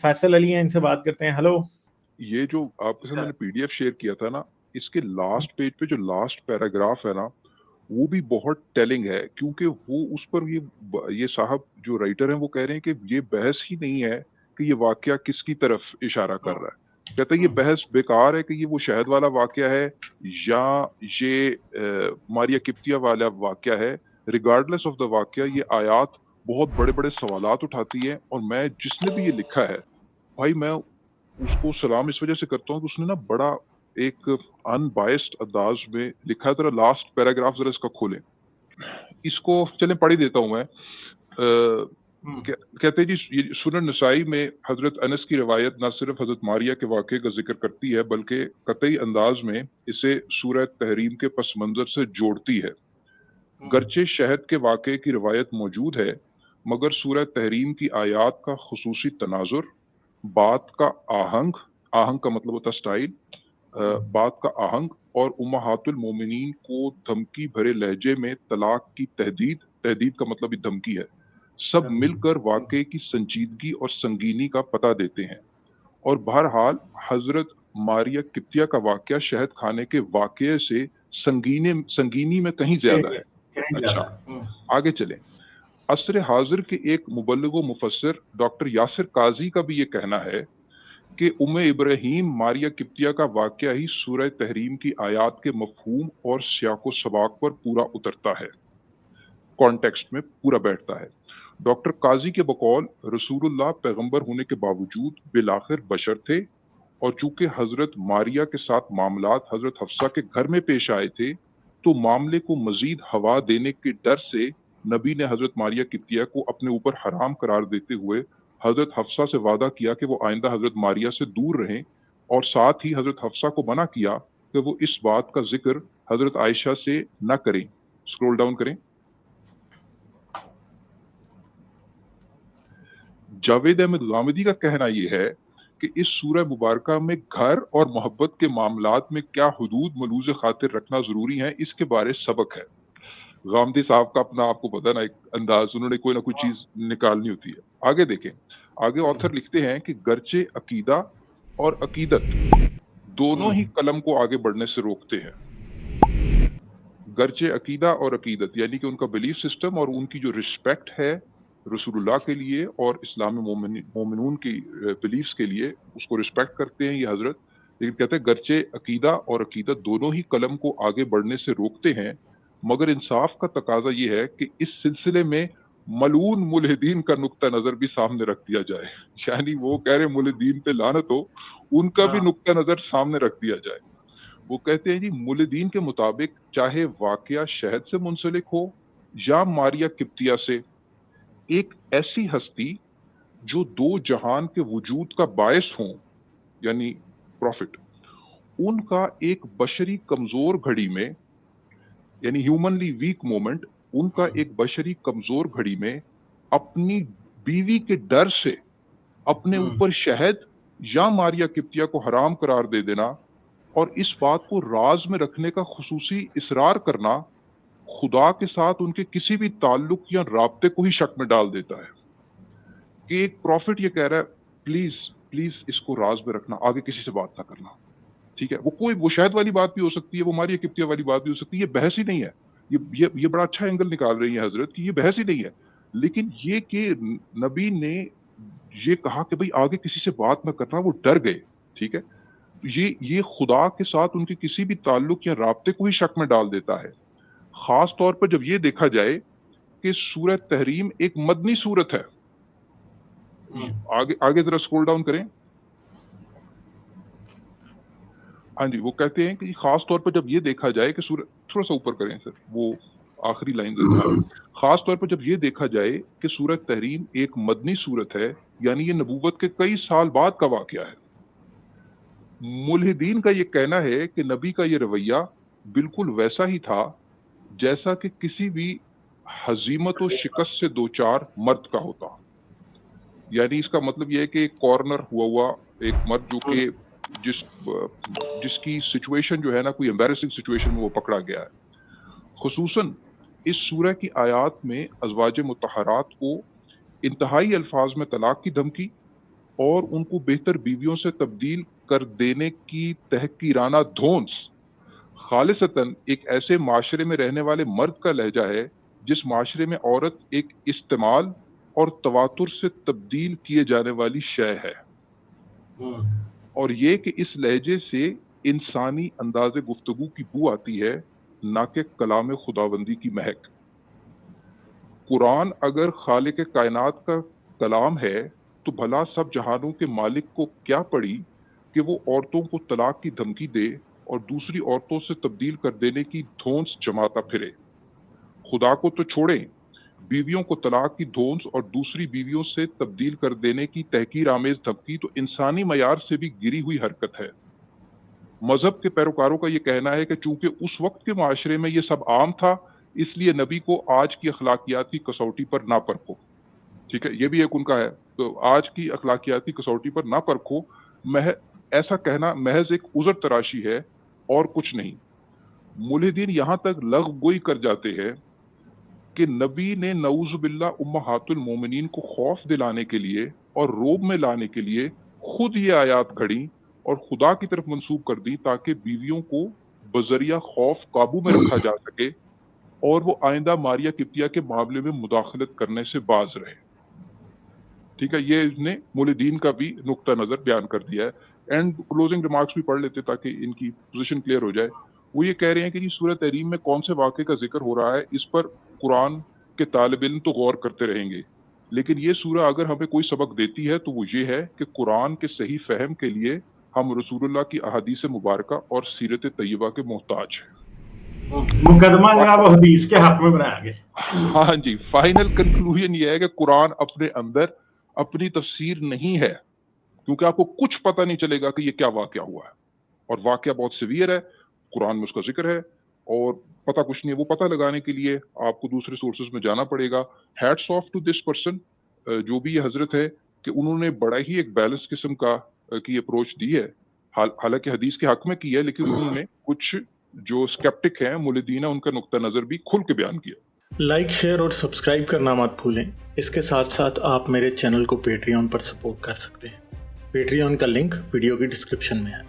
فیصل علی ہیں، ان سے بات کرتے ہیں. ہلو. یہ جو آپ کے ساتھ میں نے پی ڈی ایف شیئر کیا تھا نا، اس کے لاسٹ پیج پہ جو لاسٹ پیراگراف ہے نا، وہ بھی بہت ٹیلنگ ہے، کیونکہ وہ اس پر یہ صاحب جو رائٹر ہیں وہ کہہ رہے ہیں کہ یہ بحث ہی نہیں ہے کہ یہ واقعہ کس کی طرف اشارہ کر رہا ہے. کہتا ہے یہ بحث بیکار ہے کہ یہ وہ شہد والا واقعہ ہے یا یہ ماریا کپتیا والا واقعہ ہے. ریگارڈلیس آف دا واقعہ، یہ آیات بہت بڑے بڑے سوالات اٹھاتی ہے، اور میں جس نے بھی یہ لکھا ہے بھائی، میں اس کو سلام اس وجہ سے کرتا ہوں کہ اس نے نا بڑا ایک ان بائسڈ انداز میں لکھا ہے. ذرا لاسٹ پیراگراف ذرا اس کا کھولیں، اس کو چلیں پڑھ ہی دیتا ہوں میں. کہتے جی سنن نسائی میں حضرت انس کی روایت نہ صرف حضرت ماریہ کے واقعے کا ذکر کرتی ہے بلکہ قطعی انداز میں اسے سورہ تحریم کے پس منظر سے جوڑتی ہے. گرچہ شہد کے واقعے کی روایت موجود ہے، مگر سورہ تحریم کی آیات کا خصوصی تناظر، بات کا آہنگ کا مطلب ہوتا سٹائل، بات کا آہنگ اور امہات المومنین کو دھمکی بھرے لہجے میں طلاق کی تہدید کا مطلب بھی دھمکی ہے، سب مل کر واقعے کی سنجیدگی اور سنگینی کا پتہ دیتے ہیں. اور بہرحال حضرت ماریہ کپتیا کا واقعہ شہد کھانے کے واقعے سے سنگینی میں کہیں زیادہ ہے. اچھا آگے چلیں. عصر حاضر کے ایک مبلغ و مفسر ڈاکٹر یاسر قاضی کا بھی یہ کہنا ہے کہ ابراہیم ماریہ کپتیا کا واقعہ ہی سورہ تحریم کی آیات کے مفہوم اور سیاق و سباق پر پورا اترتا ہے، کانٹیکسٹ میں پورا بیٹھتا ہے. ڈاکٹر قاضی کے بقول رسول اللہ پیغمبر ہونے کے باوجود بالآخر بشر تھے، اور چونکہ حضرت ماریہ کے ساتھ معاملات حضرت حفصہ کے گھر میں پیش آئے تھے، تو معاملے کو مزید ہوا دینے کے ڈر سے نبی نے حضرت ماریہ کپتیا کو اپنے اوپر حرام قرار دیتے ہوئے حضرت حفصہ سے وعدہ کیا کہ وہ آئندہ حضرت ماریہ سے دور رہیں، اور ساتھ ہی حضرت حفصہ کو منع کیا کہ وہ اس بات کا ذکر حضرت عائشہ سے نہ کریں. سکرول ڈاؤن کریں. جاوید احمد غامدی کا کہنا یہ ہے کہ اس سورہ مبارکہ میں گھر اور محبت کے معاملات میں کیا حدود ملوز خاطر رکھنا ضروری ہے، اس کے بارے سبق ہے. غامدی صاحب کا اپنا آپ کو پتہ نا ایک انداز، انہوں نے کوئی نہ کوئی چیز نکالنی ہوتی ہے. آگے دیکھیں، آگے آتھر لکھتے ہیں کہ گرچہ عقیدہ اور عقیدت دونوں ہی قلم کو آگے بڑھنے سے روکتے ہیں. گرچہ عقیدہ اور عقیدت یعنی کہ ان کا بلیف سسٹم اور ان کی جو رسپیکٹ ہے رسول اللہ کے لیے اور اسلام مومنون کی بلیفز کے لیے، اس کو رسپیکٹ کرتے ہیں یہ حضرت. لیکن کہتے ہیں گرچہ عقیدہ اور عقیدت دونوں ہی قلم کو آگے بڑھنے سے روکتے ہیں، مگر انصاف کا تقاضا یہ ہے کہ اس سلسلے میں ملعون ملحدین کا نقطہ نظر بھی سامنے رکھ دیا جائے. یعنی وہ کہہ رہے ملحدین پہ لعنت ہو، ان کا بھی نقطہ نظر سامنے رکھ دیا جائے. وہ کہتے ہیں جی ملحدین کے مطابق چاہے واقعہ شہد سے منسلک ہو یا ماریہ کپتیا سے، ایک ایسی ہستی جو دو جہان کے وجود کا باعث ہوں، یعنی پروفٹ، ان کا ایک بشری کمزور گھڑی میں، یعنی ہیومنلی ویک مومنٹ، ان کا ایک بشری کمزور گھڑی میں اپنی بیوی کے ڈر سے اپنے اوپر شہد یا ماریہ کپتیا کو حرام قرار دے دینا اور اس بات کو راز میں رکھنے کا خصوصی اصرار کرنا خدا کے ساتھ ان کے کسی بھی تعلق یا رابطے کو ہی شک میں ڈال دیتا ہے. کہ ایک پروفٹ یہ کہہ رہا ہے پلیز پلیز اس کو راز میں رکھنا، آگے کسی سے بات نہ کرنا. ٹھیک ہے، وہ شہد والی بات بھی ہو سکتی ہے، وہ ماریہ کپتیا والی بات بھی ہو سکتی ہے، یہ بحث ہی نہیں ہے. یہ بڑا اچھا اینگل نکال رہی ہیں حضرت کہ یہ بحث ہی نہیں ہے. لیکن یہ کہ نبی نے یہ کہا کہ بھئی آگے کسی سے بات نہ کرنا، وہ ڈر گئے. ٹھیک ہے، یہ خدا کے ساتھ ان کے کسی بھی تعلق یا رابطے کو ہی شک میں ڈال دیتا ہے. خاص طور پر جب یہ دیکھا جائے کہ سورہ تحریم ایک مدنی سورت ہے. آگے ذرا سکرول ڈاؤن کریں. ہاں جی، وہ کہتے ہیں کہ خاص طور پر جب یہ دیکھا جائے کہ سورہ، تھوڑا سا اوپر کریں سر، وہ آخری لائن. خاص طور پر جب یہ دیکھا جائے کہ سورہ تحریم ایک مدنی سورت ہے، یعنی یہ نبوت کے کئی سال بعد کا واقعہ ہے. ملحدین کا یہ کہنا ہے کہ نبی کا یہ رویہ بالکل ویسا ہی تھا جیسا کہ کسی بھی ہزیمت و شکست سے دوچار مرد کا ہوتا. یعنی اس کا مطلب یہ ہے کہ ایک کارنر ہوا ایک مرد جو کہ جس کی سچویشن جو ہے نا، کوئی ایمبیرسنگ سچویشن میں وہ پکڑا گیا ہے. خصوصاً اس سورہ کی آیات میں ازواج مطہرات کو انتہائی الفاظ میں طلاق کی دھمکی اور ان کو بہتر بیویوں سے تبدیل کر دینے کی تحقیرانہ دھونس خالصتاً ایک ایسے معاشرے میں رہنے والے مرد کا لہجہ ہے جس معاشرے میں عورت ایک استعمال اور تواتر سے تبدیل کیے جانے والی شے ہے، اور یہ کہ اس لہجے سے انسانی انداز گفتگو کی بو آتی ہے، نہ کہ کلام خداوندی کی مہک۔ قرآن اگر خالق کائنات کا کلام ہے تو بھلا سب جہانوں کے مالک کو کیا پڑی کہ وہ عورتوں کو طلاق کی دھمکی دے اور دوسری عورتوں سے تبدیل کر دینے کی دھونس جماتا پھرے۔ خدا کو تو چھوڑیں، بیویوں کو طلاق کی دھونس اور دوسری بیویوں سے تبدیل کر دینے کی تحقیر آمیز دھمکی تو انسانی معیار سے بھی گری ہوئی حرکت ہے۔ مذہب کے پیروکاروں کا یہ کہنا ہے کہ چونکہ اس وقت کے معاشرے میں یہ سب عام تھا، اس لیے نبی کو آج کی اخلاقیات کی کسوٹی پر نہ پرکھو۔ ٹھیک ہے، یہ بھی ایک ان کا ہے، تو آج کی اخلاقیات کی کسوٹی پر نہ پرکھو، ایسا کہنا محض ایک عذر تراشی ہے اور کچھ نہیں۔ ملحدین یہاں تک لغو گوئی کر جاتے ہیں کہ نبی نے نعوذ باللہ امہات المومنین کو خوف دلانے کے لیے اور روب میں لانے کے لیے خود یہ آیات گھڑیں اور خدا کی طرف منسوب کر دی تاکہ بیویوں کو بذریعہ خوف قابو میں رکھا جا سکے اور وہ آئندہ ماریہ قبطیہ کے معاملے میں مداخلت کرنے سے باز رہے۔ ٹھیک ہے، یہ اس نے مولدین کا بھی نقطہ نظر بیان کر دیا ہے۔ اینڈ کلوزنگ ریمارکس بھی پڑھ لیتے تاکہ ان کی پوزیشن کلیئر ہو جائے۔ وہ یہ کہہ رہے ہیں کہ سورہ تحریم میں کون سے واقعے کا ذکر ہو رہا ہے، اس پر قرآن کے طالب علم تو غور کرتے رہیں گے، لیکن یہ سورہ اگر ہمیں کوئی سبق دیتی ہے تو وہ یہ ہے کہ قرآن کے صحیح فہم کے لیے ہم رسول اللہ کی احادیث مبارکہ اور سیرت طیبہ کے محتاج ہیں۔ مقدمہ جناب حدیث کے حق میں بنایا گیا۔ ہاں جی، فائنل کنکلوژن یہ ہے کہ قرآن اپنے اندر اپنی تفسیر نہیں ہے، کیونکہ آپ کو کچھ پتہ نہیں چلے گا کہ یہ کیا واقعہ ہوا ہے، اور واقعہ بہت سیویئر ہے، قرآن میں اس کا ذکر ہے، اور پتہ کچھ نہیں ہے۔ وہ پتہ لگانے کے لیے آپ کو دوسرے سورسز میں جانا پڑے گا۔ Hats off to this person, جو بھی یہ حضرت ہے، کہ انہوں نے بڑا ہی ایک بیلنس قسم کا کی اپروچ دی ہے، حالانکہ حدیث کے حق میں کی ہے، لیکن انہوں نے کچھ جو اسکیپٹک ہیں مولدین ہیں ان کا نقطہ نظر بھی کھل کے بیان کیا۔ لائک، شیئر اور سبسکرائب کرنا مت بھولیں۔ اس کے ساتھ ساتھ آپ میرے چینل کو پیٹریون پر سپورٹ کر سکتے ہیں۔ پیٹریون کا لنک ویڈیو کی ڈسکرپشن میں ہے۔